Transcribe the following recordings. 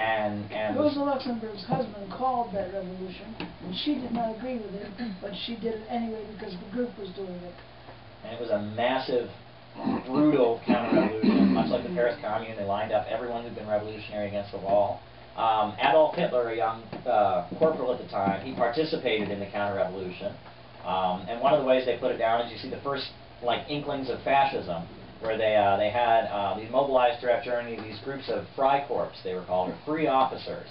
And Rosa Luxemburg's husband called that revolution, and she did not agree with it, but she did it anyway because the group was doing it. And it was a massive, brutal counter-revolution, much like the Paris Commune. They lined up everyone who'd been revolutionary against the wall. Adolf Hitler, a young corporal at the time, he participated in the counter-revolution. And one of the ways they put it down is you see the first inklings of fascism, where they had mobilized throughout Germany these groups of Freikorps, they were called, or free officers,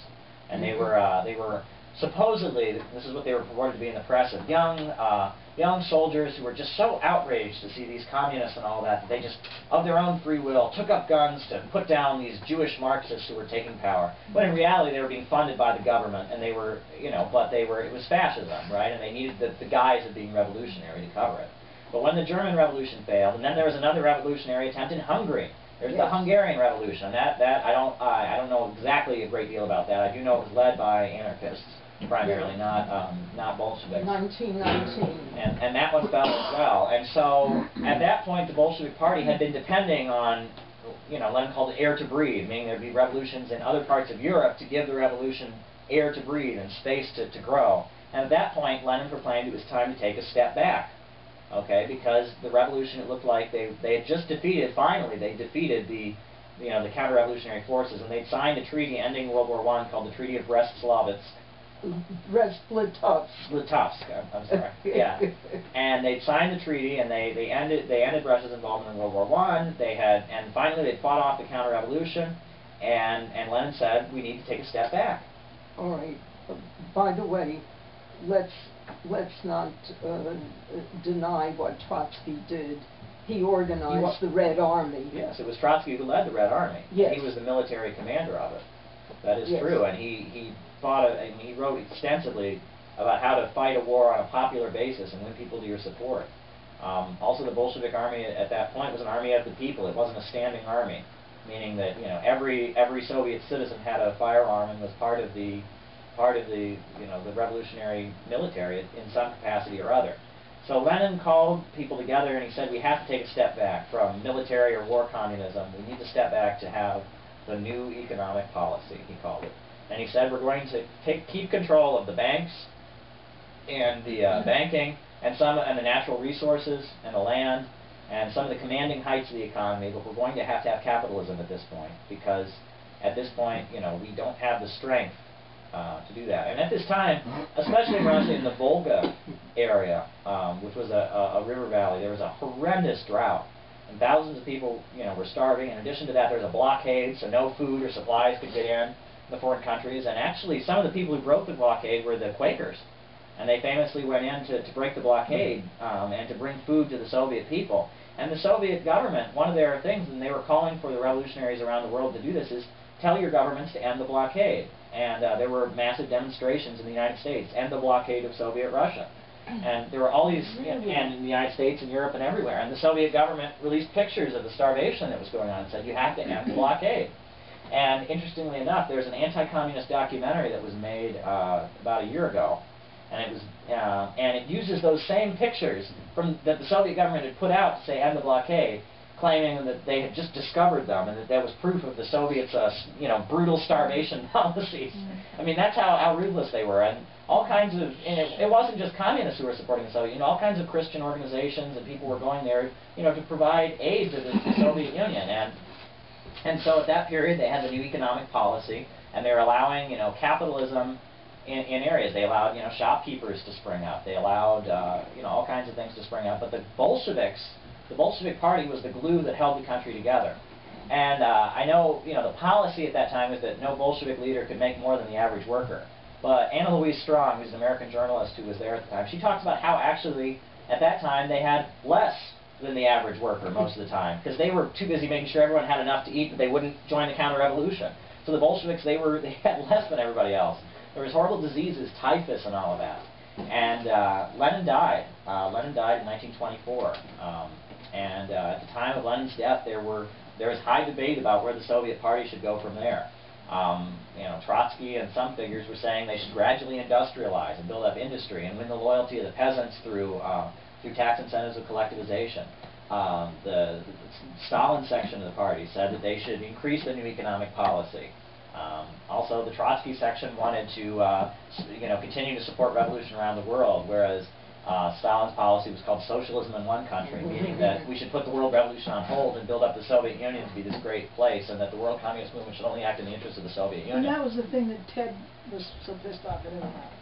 and they were supposedly, this is what they were purported to be in the press, of young soldiers who were just so outraged to see these communists and all that they just, of their own free will, took up guns to put down these Jewish Marxists who were taking power. But in reality, they were being funded by the government, and they were, but it was fascism, right? And they needed the guise of being revolutionary to cover it. But when the German Revolution failed, and then there was another revolutionary attempt in Hungary. There's the Hungarian Revolution. That I don't know exactly a great deal about that. I do know it was led by anarchists primarily, not Bolsheviks. 1919. And that one fell as well. And so at that point, the Bolshevik Party had been depending on, Lenin called it air to breathe, meaning there'd be revolutions in other parts of Europe to give the revolution air to breathe and space to grow. And at that point, Lenin proclaimed it was time to take a step back. Okay, because the revolution, it looked like they had just defeated, finally, they defeated the counter-revolutionary forces, and they'd signed a treaty ending World War I called the Treaty of Brest-Litovsk. Brest-Litovsk. I'm sorry. Yeah. And they'd signed the treaty, and they ended Russia's involvement in World War I. And finally they fought off the counter-revolution, and Lenin said, we need to take a step back. All right. By the way, let's not deny what Trotsky did. He organized the Red Army. Yes, it was Trotsky who led the Red Army. Yes. He was the military commander of it. That is Yes. true, and he wrote extensively about how to fight a war on a popular basis and win people to your support. Also, the Bolshevik army at that point was an army of the people. It wasn't a standing army, meaning that every Soviet citizen had a firearm and was part of the the revolutionary military in some capacity or other. So Lenin called people together and he said, we have to take a step back from military or war communism. We need to step back to have the new economic policy, he called it. And he said, we're going to keep control of the banks and the banking and the natural resources and the land and some of the commanding heights of the economy, but we're going to have capitalism at this point, because at this point, we don't have the strength to do that. And at this time, especially in Russia, in the Volga area, which was a river valley, there was a horrendous drought, and thousands of people, were starving. In addition to that, there was a blockade, so no food or supplies could get in the foreign countries. And actually, some of the people who broke the blockade were the Quakers, and they famously went in to break the blockade and to bring food to the Soviet people. And the Soviet government, one of their things, and they were calling for the revolutionaries around the world to do this, is tell your governments to end the blockade. And there were massive demonstrations in the United States, end the blockade of Soviet Russia. And there were all these, and in the United States and Europe and everywhere. And the Soviet government released pictures of the starvation that was going on and said, you have to end the blockade. And interestingly enough, there's an anti-communist documentary that was made about a year ago. And it uses those same pictures that the Soviet government had put out to say end the blockade, claiming that they had just discovered them and that that was proof of the Soviets' brutal starvation policies. I mean, that's how ruthless they were. And all kinds of, it wasn't just communists who were supporting the Soviet, all kinds of Christian organizations and people were going there, to provide aid to the Soviet Union. And so at that period, they had the new economic policy, and they were allowing, capitalism in areas. They allowed, shopkeepers to spring up. They allowed, all kinds of things to spring up. But the Bolsheviks, the Bolshevik Party was the glue that held the country together. And I know, the policy at that time was that no Bolshevik leader could make more than the average worker. But Anna Louise Strong, who's an American journalist who was there at the time, she talks about how actually, at that time, they had less than the average worker most of the time, because they were too busy making sure everyone had enough to eat that they wouldn't join the counter-revolution. So the Bolsheviks, they had less than everybody else. There was horrible diseases, typhus and all of that. And Lenin died. Lenin died in 1924. At the time of Lenin's death, there was high debate about where the Soviet Party should go from there. Trotsky and some figures were saying they should gradually industrialize and build up industry and win the loyalty of the peasants through tax incentives of collectivization. The Stalin section of the party said that they should increase the new economic policy. Also also the Trotsky section wanted to, continue to support revolution around the world, whereas Stalin's policy was called socialism in one country, meaning that we should put the world revolution on hold and build up the Soviet Union to be this great place, and that the world communist movement should only act in the interest of the Soviet Union. And that was the thing that Ted was so pissed off at him about.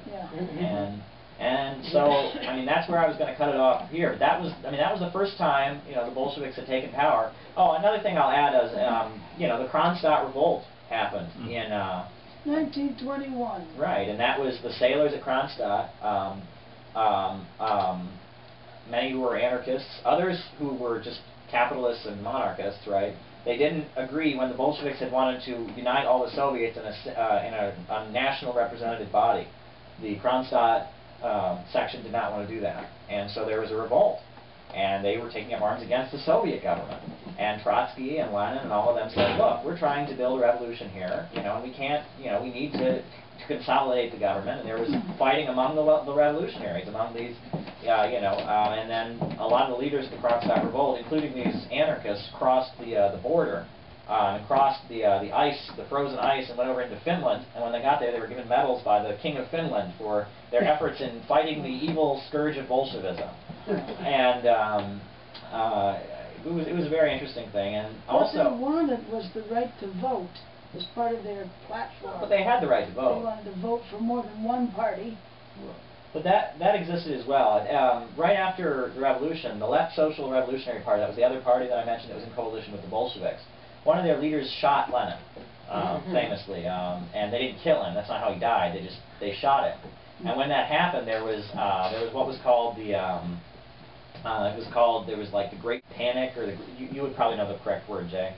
Yeah. And so, I mean, that's where I was going to cut it off here. But that was the first time, the Bolsheviks had taken power. Oh, another thing I'll add is, the Kronstadt revolt happened in 1921. Right, and that was the sailors at Kronstadt. Many who were anarchists, others who were just capitalists and monarchists, right? They didn't agree when the Bolsheviks had wanted to unite all the Soviets in a national representative body. The Kronstadt section did not want to do that, and so there was a revolt, and they were taking up arms against the Soviet government. And Trotsky and Lenin and all of them said, look, we're trying to build a revolution here, and we can't, we need to consolidate the government. And there was fighting among the revolutionaries, among these, and then a lot of the leaders of the Kronstadt revolt, including these anarchists, crossed the border and crossed the ice, the frozen ice, and went over into Finland. And when they got there, they were given medals by the King of Finland for their efforts in fighting the evil scourge of Bolshevism. And it was a very interesting thing. And also, what they wanted was the right to vote as part of their platform. But they had the right to vote. They wanted to vote for more than one party. But that existed as well. Right after the revolution, the Left Social Revolutionary Party, that was the other party that I mentioned that was in coalition with the Bolsheviks. One of their leaders shot Lenin, famously, and they didn't kill him. That's not how he died. They shot him. And when that happened, there was what was called there was like the Great Panic, or you would probably know the correct word, Jay.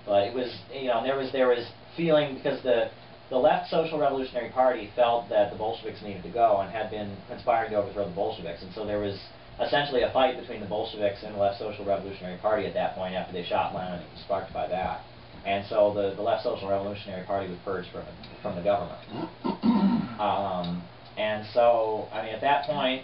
But it was, there was feeling, because the Left Social Revolutionary Party felt that the Bolsheviks needed to go and had been conspiring to overthrow the Bolsheviks, and so there was essentially a fight between the Bolsheviks and the Left Social Revolutionary Party at that point after they shot Lenin. It was sparked by that. And so the Left Social Revolutionary Party was purged from the government. And so, I mean, at that point,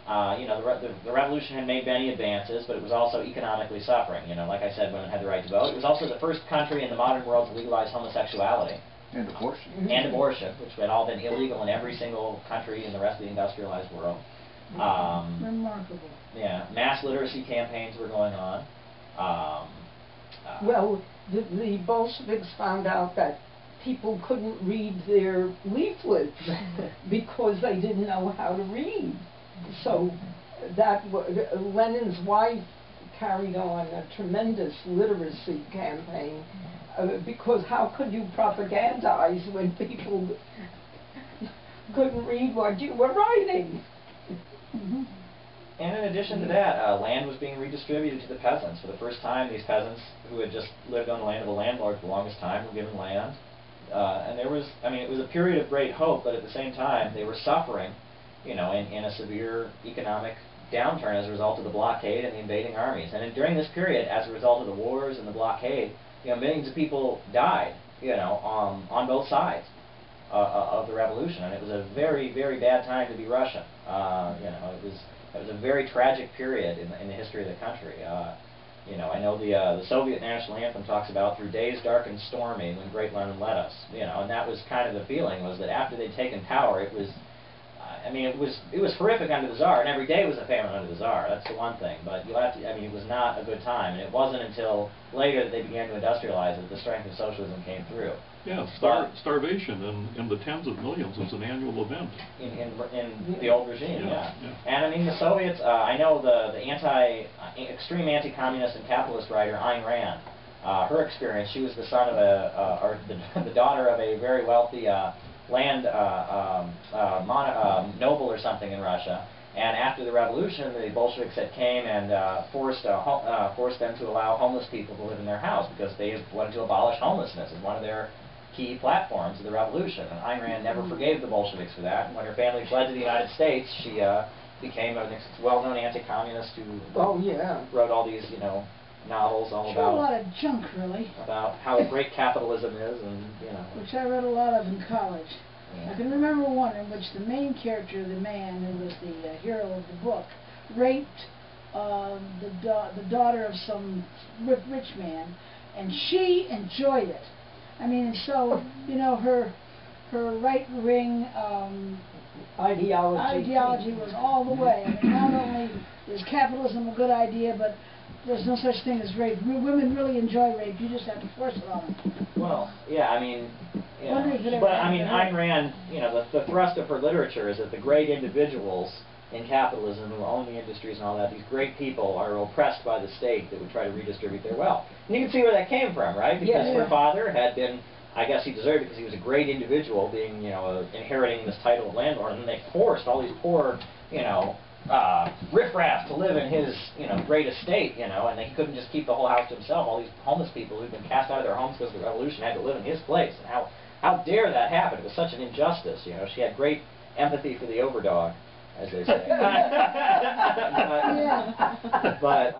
the revolution had made many advances, but it was also economically suffering. Like I said, women had the right to vote. It was also the first country in the modern world to legalize homosexuality. And abortion. And abortion, which had all been illegal in every single country in the rest of the industrialized world. Remarkable. Yeah, mass literacy campaigns were going on. Well, the Bolsheviks found out that people couldn't read their leaflets because they didn't know how to read. So Lenin's wife carried on a tremendous literacy campaign, because how could you propagandize when people couldn't read what you were writing? And in addition to that, land was being redistributed to the peasants. For the first time, these peasants who had just lived on the land of the landlord for the longest time were given land. And there was, it was a period of great hope, but at the same time, they were suffering, in a severe economic downturn as a result of the blockade and the invading armies. And during this period, as a result of the wars and the blockade, millions of people died, on both sides of the revolution. And it was a very, very bad time to be Russian. It was a very tragic period in the history of the country. I know the Soviet national anthem talks about "through days dark and stormy, when great Lenin led us." And that was kind of the feeling, was that after they'd taken power, it was, it was horrific under the Tsar, and every day was a famine under the Tsar. That's the one thing. But it was not a good time, and it wasn't until later that they began to industrialize that the strength of socialism came through. Yeah, starvation in the tens of millions was an annual event. In the old regime, yeah. Yeah. And the Soviets, I know the extreme anti-communist and capitalist writer Ayn Rand, her experience, she was the son of the daughter of a very wealthy land noble or something in Russia. And after the revolution, the Bolsheviks came and forced them to allow homeless people to live in their house, because they wanted to abolish homelessness as one of their key platforms of the revolution. And Ayn Rand never forgave the Bolsheviks for that. And when her family fled to the United States, she became a well-known anti-communist who wrote all these, novels all about a lot of junk, really. About how great capitalism is, and which I read a lot of in college. Yeah. I can remember one in which the main character, the man who was the hero of the book, raped the daughter of some rich man, and she enjoyed it. I mean, so, you know, her right-wing ideology was all the way. I mean, not only is capitalism a good idea, but there's no such thing as rape. Women really enjoy rape. You just have to force it on them. Well, yeah, I mean, you know, Wondering if it ever but I mean, happened. Ayn Rand, you know, the thrust of her literature is that the great individuals in capitalism who own the industries and all that, these great people are oppressed by the state that would try to redistribute their wealth. And you can see where that came from, right? Because Yeah. her father had been, I guess he deserved it because he was a great individual, being, you know, inheriting this title of landlord, and they forced all these poor, you know, riffraff to live in his, you know, great estate, you know, and he couldn't just keep the whole house to himself. All these homeless people who'd been cast out of their homes because of the revolution had to live in his place. And how dare that happen? It was such an injustice, you know. She had great empathy for the overdog, as they say. Yeah. but